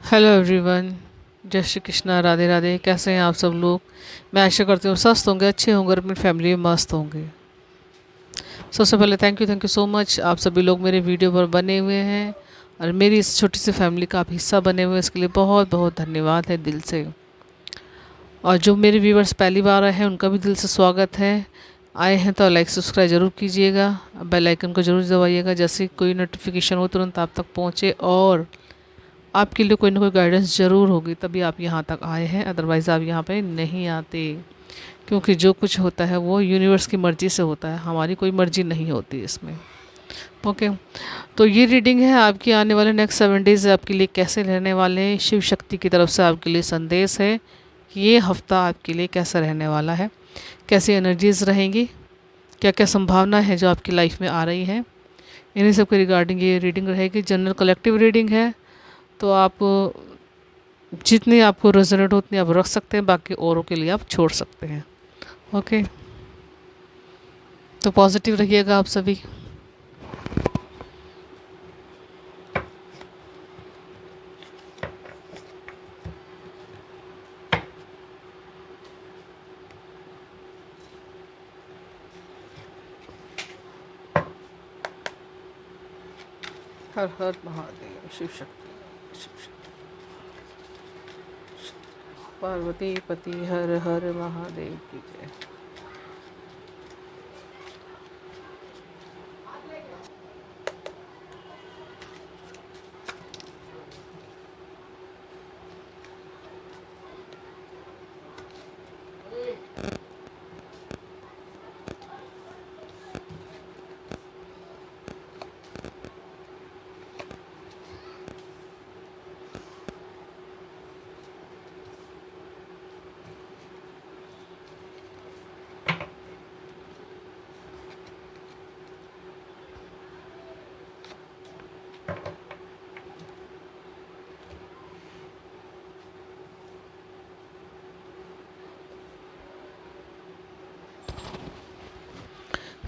Hello everyone. जय श्री कृष्णा, राधे राधे। कैसे हैं आप सब लोग? मैं आशा करती हूँ स्वस्थ होंगे, अच्छे होंगे और अपनी फैमिली में मस्त होंगे। सबसे पहले थैंक यू सो मच। आप सभी लोग मेरे वीडियो पर बने हुए हैं और मेरी इस छोटी सी फैमिली का आप हिस्सा बने हुए हैं, इसके लिए बहुत बहुत धन्यवाद है दिल से। और जो मेरे व्यूवर्स पहली बार आए हैं उनका भी दिल से स्वागत है। आए हैं तो लाइक सब्सक्राइब ज़रूर कीजिएगा, बेल आइकन को ज़रूर दबाइएगा, जैसे कोई नोटिफिकेशन हो तुरंत आप तक पहुँचे और आपके लिए कोई ना कोई गाइडेंस ज़रूर होगी, तभी आप यहाँ तक आए हैं, अदरवाइज़ आप यहाँ पे नहीं आते। क्योंकि जो कुछ होता है वो यूनिवर्स की मर्ज़ी से होता है, हमारी कोई मर्ज़ी नहीं होती इसमें। ओके। तो ये रीडिंग है आपकी आने वाले नेक्स्ट 7 डेज़ आपके लिए कैसे रहने वाले हैं। शिव शक्ति की तरफ से आपके लिए संदेश है कि ये हफ्ता आपके लिए कैसा रहने वाला है, कैसी एनर्जीज़ रहेंगी, क्या क्या संभावना है जो आपकी लाइफ में आ रही है। इन्हीं सब के रिगार्डिंग ये रीडिंग रहेगी। जनरल कलेक्टिव रीडिंग है, तो आप जितनी आपको रेजोनेट हो उतनी आप रख सकते हैं, बाकी औरों के लिए आप छोड़ सकते हैं। ओके। तो पॉजिटिव रहिएगा आप सभी। हर हर महादेव। शिव शक्ति, शिव शक्ति, पार्वती पति हर हर महादेव की जय।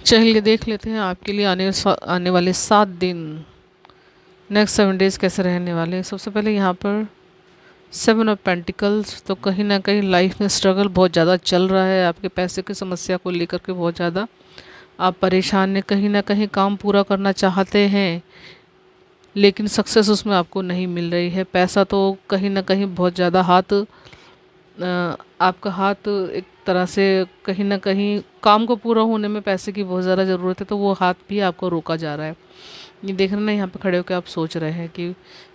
चलिए देख लेते हैं आपके लिए आने वाले 7 दिन, नेक्स्ट 7 डेज़ कैसे रहने वाले हैं। सबसे पहले यहाँ पर 7 ऑफ पेंटिकल्स। तो कहीं ना कहीं लाइफ में स्ट्रगल बहुत ज़्यादा चल रहा है, आपके पैसे की समस्या को लेकर के बहुत ज़्यादा आप परेशान हैं। कहीं ना कहीं काम पूरा करना चाहते हैं लेकिन सक्सेस उसमें आपको नहीं मिल रही है। पैसा तो कहीं ना कहीं बहुत ज़्यादा आपका हाथ एक तरह से कहीं ना कहीं काम को पूरा होने में पैसे की बहुत ज़्यादा ज़रूरत है, तो वो हाथ भी आपको रोका जा रहा है। ये देख रहे हैं ना, यहाँ पे खड़े होकर आप सोच रहे हैं कि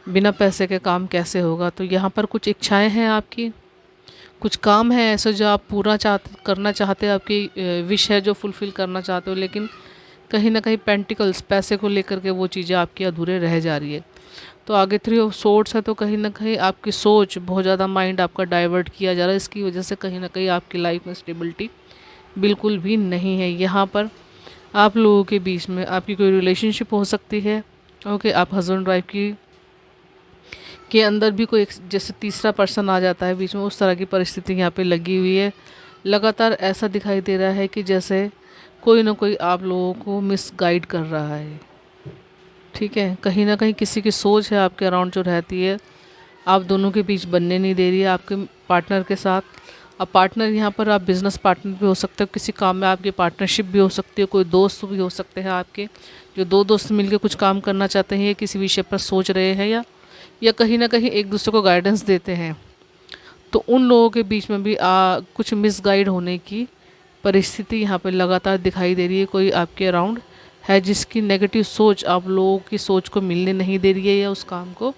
बिना पैसे के काम कैसे होगा। तो यहाँ पर कुछ इच्छाएं हैं आपकी, कुछ काम है ऐसे जो आप करना चाहते हैं, आपकी विश है जो फुलफ़िल करना चाहते हो, लेकिन कहीं ना कहीं पेंटिकल्स पैसे को लेकर के वो चीज़ें आपकी अधूरे रह जा रही है। तो आगे 3 ऑफ सोर्ड्स है, तो कहीं ना कहीं आपकी सोच बहुत ज़्यादा, माइंड आपका डाइवर्ट किया जा रहा है। इसकी वजह से कहीं ना कहीं आपकी लाइफ में स्टेबिलिटी बिल्कुल भी नहीं है। यहाँ पर आप लोगों के बीच में आपकी कोई रिलेशनशिप हो सकती है। ओके, आप हस्बैंड वाइफ की के अंदर भी कोई जैसे तीसरा पर्सन आ जाता है बीच में, उस तरह की परिस्थिति यहाँ पे लगी हुई है। लगातार ऐसा दिखाई दे रहा है कि जैसे कोई ना कोई आप लोगों को मिसगाइड कर रहा है। ठीक है, कहीं ना कहीं किसी की सोच है आपके अराउंड जो रहती है, आप दोनों के बीच बनने नहीं दे रही है आपके पार्टनर के साथ। अब पार्टनर यहाँ पर आप बिज़नेस पार्टनर भी हो सकते हो, किसी काम में आपकी पार्टनरशिप भी हो सकती है, कोई दोस्त भी हो सकते हैं आपके, जो दो दोस्त मिलकर कुछ काम करना चाहते हैं या किसी विषय पर सोच रहे हैं, या कहीं ना कहीं एक दूसरे को गाइडेंस देते हैं। तो उन लोगों के बीच में भी कुछ मिसगाइड होने की परिस्थिति यहाँ पर लगातार दिखाई दे रही है। कोई आपके अराउंड है जिसकी नेगेटिव सोच आप लोगों की सोच को मिलने नहीं दे रही है या उस काम को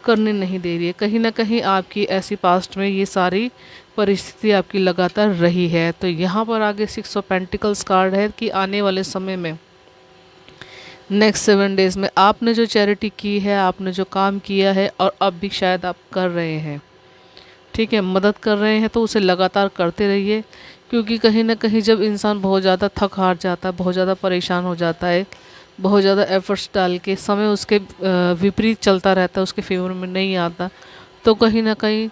करने नहीं दे रही है। कहीं ना कहीं आपकी ऐसी पास्ट में ये सारी परिस्थिति आपकी लगातार रही है। तो यहाँ पर आगे 6 ऑफ पेंटिकल्स कार्ड है कि आने वाले समय में नेक्स्ट 7 डेज़ में आपने जो चैरिटी की है, आपने जो काम किया है और अब भी शायद आप कर रहे हैं, ठीक है, मदद कर रहे हैं, तो उसे लगातार करते रहिए। क्योंकि कहीं ना कहीं जब इंसान बहुत ज़्यादा थक हार जाता है, बहुत ज़्यादा परेशान हो जाता है, बहुत ज़्यादा एफर्ट्स डाल के समय उसके विपरीत चलता रहता है, उसके फेवर में नहीं आता, तो कहीं ना कहीं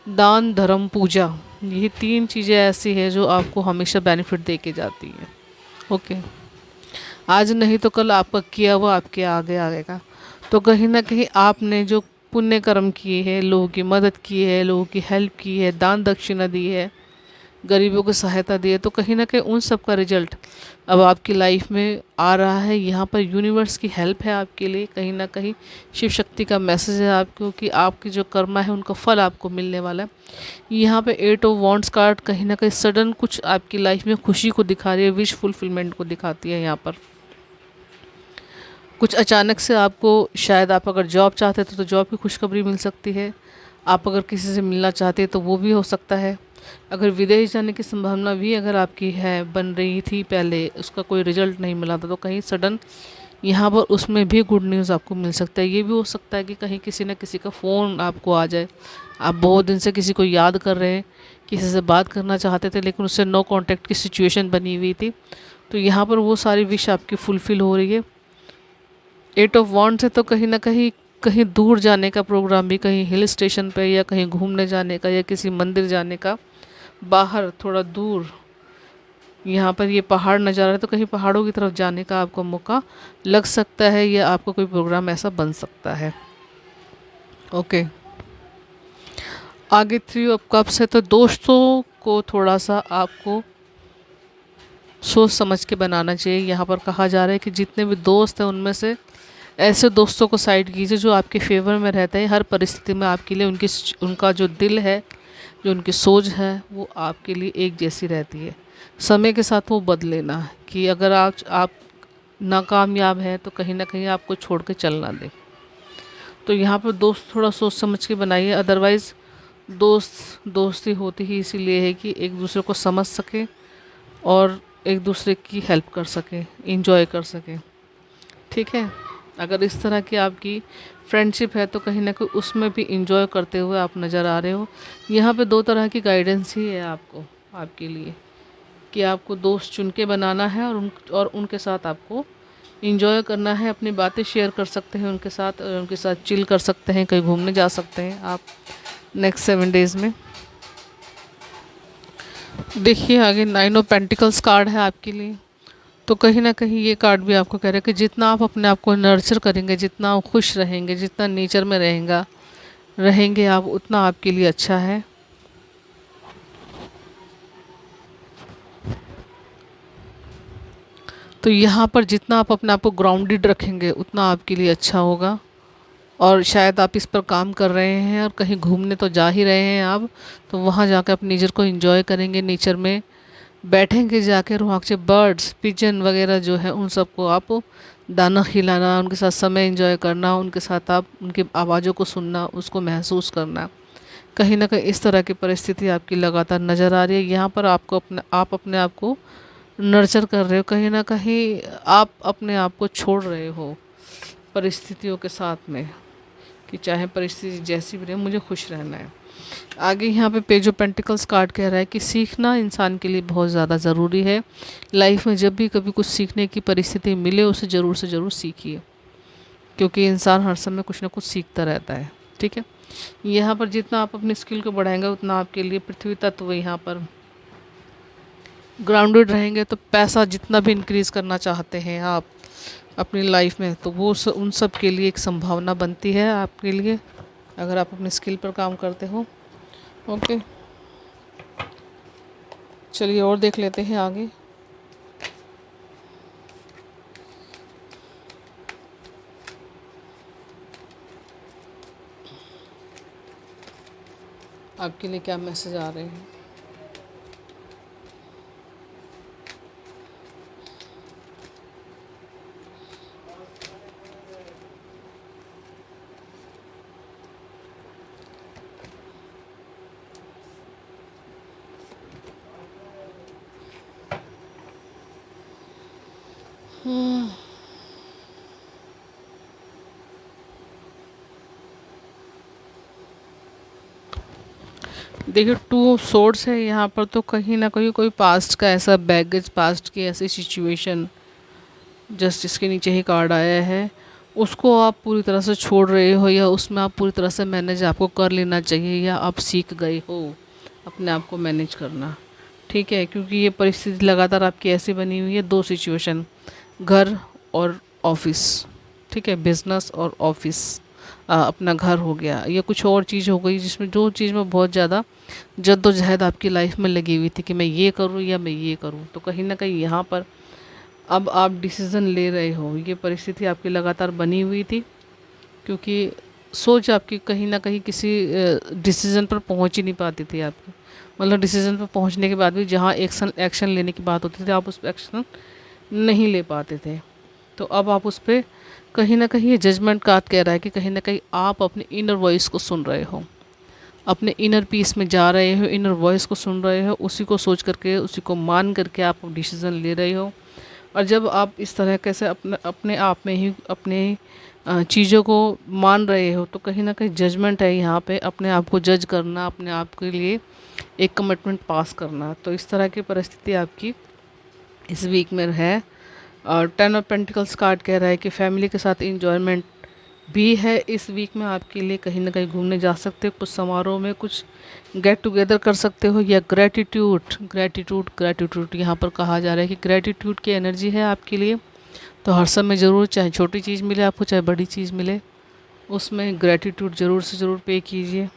दान धर्म पूजा, ये 3 चीज़ें ऐसी हैं जो आपको हमेशा बेनिफिट दे के जाती हैं। ओके, आज नहीं तो कल आपका किया हुआ आपके आगे आएगा। तो कहीं ना कहीं आपने जो पुण्य कर्म किए हैं, लोगों की मदद की है, लोगों की हेल्प की है, दान दक्षिणा दी है, गरीबों को सहायता दी है, तो कहीं ना कहीं उन सब का रिजल्ट अब आपकी लाइफ में आ रहा है। यहाँ पर यूनिवर्स की हेल्प है आपके लिए, कहीं ना कहीं शिव शक्ति का मैसेज है आपको कि आपकी जो कर्मा है उनका फल आपको मिलने वाला है। यहाँ पे 8 ऑफ वॉन्ड्स कार्ड कहीं ना कहीं सडन कुछ आपकी लाइफ में खुशी को दिखा रही है, विश फुलफिलमेंट को दिखाती है। यहाँ पर कुछ अचानक से आपको, शायद आप अगर जॉब चाहते थे तो जॉब की खुशखबरी मिल सकती है, आप अगर किसी से मिलना चाहते हैं तो वो भी हो सकता है। अगर विदेश जाने की संभावना भी अगर आपकी है, बन रही थी पहले, उसका कोई रिजल्ट नहीं मिला था, तो कहीं सडन यहाँ पर उसमें भी गुड न्यूज़ आपको मिल सकता है। ये भी हो सकता है कि कहीं किसी न किसी का फ़ोन आपको आ जाए, आप बहुत दिन से किसी को याद कर रहे हैं, किसी से बात करना चाहते थे लेकिन उससे नो कांटेक्ट की सिचुएशन बनी हुई थी, तो यहाँ पर वो सारी विश आपकी फुलफ़िल हो रही है। 8 ऑफ वॉन्ड्स है तो कहीं ना कहीं कहीं दूर जाने का प्रोग्राम भी, कहीं हिल स्टेशन पे या कहीं घूमने जाने का या किसी मंदिर जाने का, बाहर थोड़ा दूर, यहाँ पर ये पहाड़ नज़र आ रहा है तो कहीं पहाड़ों की तरफ जाने का आपको मौका लग सकता है, या आपका कोई प्रोग्राम ऐसा बन सकता है। ओके, आगे 3 ऑफ कप्स है तो दोस्तों को थोड़ा सा आपको सोच समझ के बनाना चाहिए। यहाँ पर कहा जा रहा है कि जितने भी दोस्त हैं उनमें से ऐसे दोस्तों को साइड कीजिए जो आपके फेवर में रहते हैं, हर परिस्थिति में आपके लिए उनका जो दिल है, जो उनकी सोच है वो आपके लिए एक जैसी रहती है। समय के साथ वो बदले ना, कि अगर आप नाकामयाब हैं तो कहीं ना कहीं आपको छोड़ के चलना दे। तो यहाँ पर दोस्त थोड़ा सोच समझ के बनाइए, अदरवाइज़ दोस्ती होती ही इसीलिए है कि एक दूसरे को समझ सके और एक दूसरे की हेल्प कर सके, इंजॉय कर सके। ठीक है, अगर इस तरह की आपकी फ्रेंडशिप है तो कहीं ना कहीं उसमें भी इंजॉय करते हुए आप नज़र आ रहे हो। यहाँ पे 2 तरह की गाइडेंस ही है आपको, आपके लिए, कि आपको दोस्त चुन के बनाना है और उनके साथ आपको इंजॉय करना है, अपनी बातें शेयर कर सकते हैं उनके साथ, और उनके साथ चिल कर सकते हैं, कहीं घूमने जा सकते हैं आप नेक्स्ट 7 डेज़ में। देखिए आगे 9 ऑफ पेंटिकल्स कार्ड है आपके लिए, तो कहीं ना कहीं ये कार्ड भी आपको कह रहा है कि जितना आप अपने आप को नर्चर करेंगे, जितना आप खुश रहेंगे, जितना नेचर में रहेंगे आप, उतना आपके लिए अच्छा है। तो यहाँ पर जितना आप अपने आप को ग्राउंडेड रखेंगे उतना आपके लिए अच्छा होगा। और शायद आप इस पर काम कर रहे हैं और कहीं घूमने तो जा ही रहे हैं आप, तो वहाँ जाकर आप नेचर को एंजॉय करेंगे, नेचर में बैठेंगे जाकर, वहाँ से बर्ड्स पिजन वगैरह जो है उन सबको आप दाना खिलाना, उनके साथ समय एंजॉय करना, उनके साथ आप उनकी आवाज़ों को सुनना, उसको महसूस करना। कहीं ना कहीं इस तरह की परिस्थिति आपकी लगातार नज़र आ रही है। यहाँ पर आप अपने आप को नर्चर कर रहे हो, कहीं ना कहीं आप अपने आप को छोड़ रहे हो परिस्थितियों के साथ में, कि चाहे परिस्थिति जैसी भी रहे मुझे खुश रहना है। आगे यहाँ पे पेज ऑफ पेंटिकल्स कार्ड कह रहा है कि सीखना इंसान के लिए बहुत ज़्यादा ज़रूरी है। लाइफ में जब भी कभी कुछ सीखने की परिस्थिति मिले उसे ज़रूर से ज़रूर सीखिए, क्योंकि इंसान हर समय कुछ ना कुछ सीखता रहता है। ठीक है, यहाँ पर जितना आप अपनी स्किल को बढ़ाएंगे उतना आपके लिए पृथ्वी तत्व यहाँ पर ग्राउंडेड रहेंगे, तो पैसा जितना भी इंक्रीज़ करना चाहते हैं आप अपनी लाइफ में, तो वो उन सब के लिए एक संभावना बनती है आपके लिए, अगर आप अपनी स्किल पर काम करते हो। ओके, चलिए और देख लेते हैं आगे। आपके लिए क्या मैसेज आ रहे हैं। देखिए 2 ऑफ सोर्ड्स है यहाँ पर, तो कहीं ना कहीं कोई पास्ट का ऐसा बैगेज, पास्ट की ऐसी सिचुएशन, जस्ट इसके नीचे ही कार्ड आया है, उसको आप पूरी तरह से छोड़ रहे हो, या उसमें आप पूरी तरह से मैनेज आपको कर लेना चाहिए, या आप सीख गए हो अपने आप को मैनेज करना। ठीक है, क्योंकि ये परिस्थिति लगातार आपकी ऐसी बनी हुई है, 2 सिचुएशन, घर और ऑफिस। ठीक है, बिजनेस और ऑफिस, अपना घर हो गया या कुछ और चीज़ हो गई, जिसमें जो चीज़ में बहुत ज़्यादा जद्दोजहद आपकी लाइफ में लगी हुई थी कि मैं ये करूँ या मैं ये करूँ, तो कहीं ना कहीं यहाँ पर अब आप डिसीज़न ले रहे हो। ये परिस्थिति आपकी लगातार बनी हुई थी, क्योंकि सोच आपकी कहीं ना कहीं किसी डिसीज़न पर पहुंच ही नहीं पाती थी आपकी। मतलब डिसीज़न पर पहुंचने के बाद भी जहां एक्शन लेने की बात होती थी, आप उस पर एक्शन नहीं ले पाते थे। तो अब आप उस पर कहीं ना कहीं ये जजमेंट कार्ड कह रहा है कि कहीं ना कहीं आप अपने इनर वॉइस को सुन रहे हो, अपने इनर पीस में जा रहे हो, इनर वॉइस को सुन रहे हो, उसी को सोच करके, उसी को मान करके आप डिसीज़न ले रहे हो। और जब आप इस तरह कैसे अपने अपने आप में ही अपने चीज़ों को मान रहे हो, तो कहीं ना कहीं जजमेंट है यहाँ पे, अपने आप को जज करना, अपने आप के लिए एक कमिटमेंट पास करना। तो इस तरह की परिस्थिति आपकी इस वीक में है। और 10 ऑफ पेंटिकल्स कार्ड कह रहा है कि फैमिली के साथ इंजॉयमेंट भी है इस वीक में आपके लिए। कहीं ना कहीं घूमने जा सकते हो, कुछ समारोह में कुछ गेट टुगेदर कर सकते हो, या ग्रैटिट्यूड ग्रैटिट्यूड ग्रैटिट्यूड यहाँ पर कहा जा रहा है कि ग्रैटिट्यूड की एनर्जी है आपके लिए। तो हर समय ज़रूर, चाहे छोटी चीज़ मिले आपको, चाहे बड़ी चीज़ मिले, उसमें ग्रैटिट्यूड ज़रूर से ज़रूर पे कीजिए।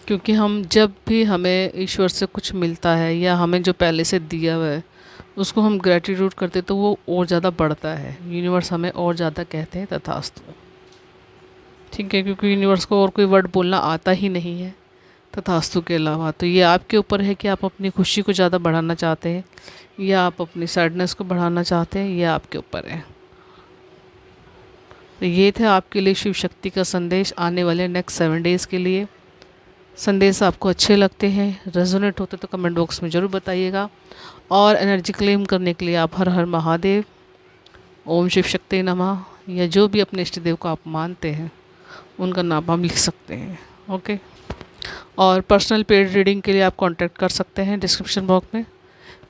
क्योंकि हम जब भी हमें ईश्वर से कुछ मिलता है या हमें जो पहले से दिया हुआ है उसको हम ग्रैटिट्यूड करते, तो वो और ज़्यादा बढ़ता है। यूनिवर्स हमें और ज़्यादा कहते हैं तथास्तु। ठीक है, क्योंकि यूनिवर्स को और कोई वर्ड बोलना आता ही नहीं है तथास्तु के अलावा। तो ये आपके ऊपर है कि आप अपनी खुशी को ज़्यादा बढ़ाना चाहते हैं या आप अपनी सैडनेस को बढ़ाना चाहते हैं, ये आपके ऊपर है। तो ये थे आपके लिए शिव शक्ति का संदेश आने वाले नेक्स्ट 7 डेज़ के लिए। संदेश आपको अच्छे लगते हैं, रेजोनेट होते तो कमेंट बॉक्स में ज़रूर बताइएगा। और एनर्जी क्लेम करने के लिए आप हर हर महादेव, ओम शिव शक्ति नमः, या जो भी अपने इष्ट देव को आप मानते हैं उनका नाम हम लिख सकते हैं। ओके। और पर्सनल पेड रीडिंग के लिए आप कांटेक्ट कर सकते हैं डिस्क्रिप्शन बॉक्स में।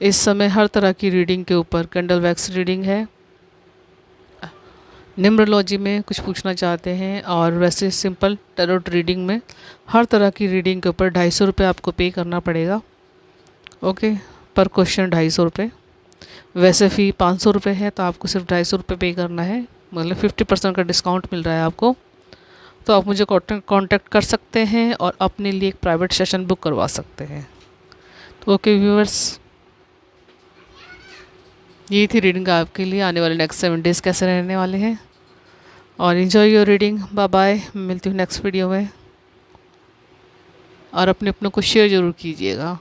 इस समय हर तरह की रीडिंग के ऊपर कैंडल वैक्स रीडिंग है। न्यूमरोलॉजी में कुछ पूछना चाहते हैं और वैसे सिंपल टैरोट रीडिंग में हर तरह की रीडिंग के ऊपर 250 रुपये आपको पे करना पड़ेगा। ओके, पर क्वेश्चन 250 रुपये। वैसे फ़ी 500 रुपये है, तो आपको सिर्फ 250 रुपये पे करना है। मतलब 50% का डिस्काउंट मिल रहा है आपको। तो आप मुझे कांटेक्ट कर सकते हैं और अपने लिए एक प्राइवेट सेशन बुक करवा सकते हैं। तो ओके व्यूअर्स, ये थी रीडिंग आपके लिए। आने वाले नेक्स्ट 7 डेज़ कैसे रहने वाले हैं। और enjoy your reading. Bye bye, मिलती हूँ नेक्स्ट वीडियो में। और अपने को शेयर ज़रूर कीजिएगा।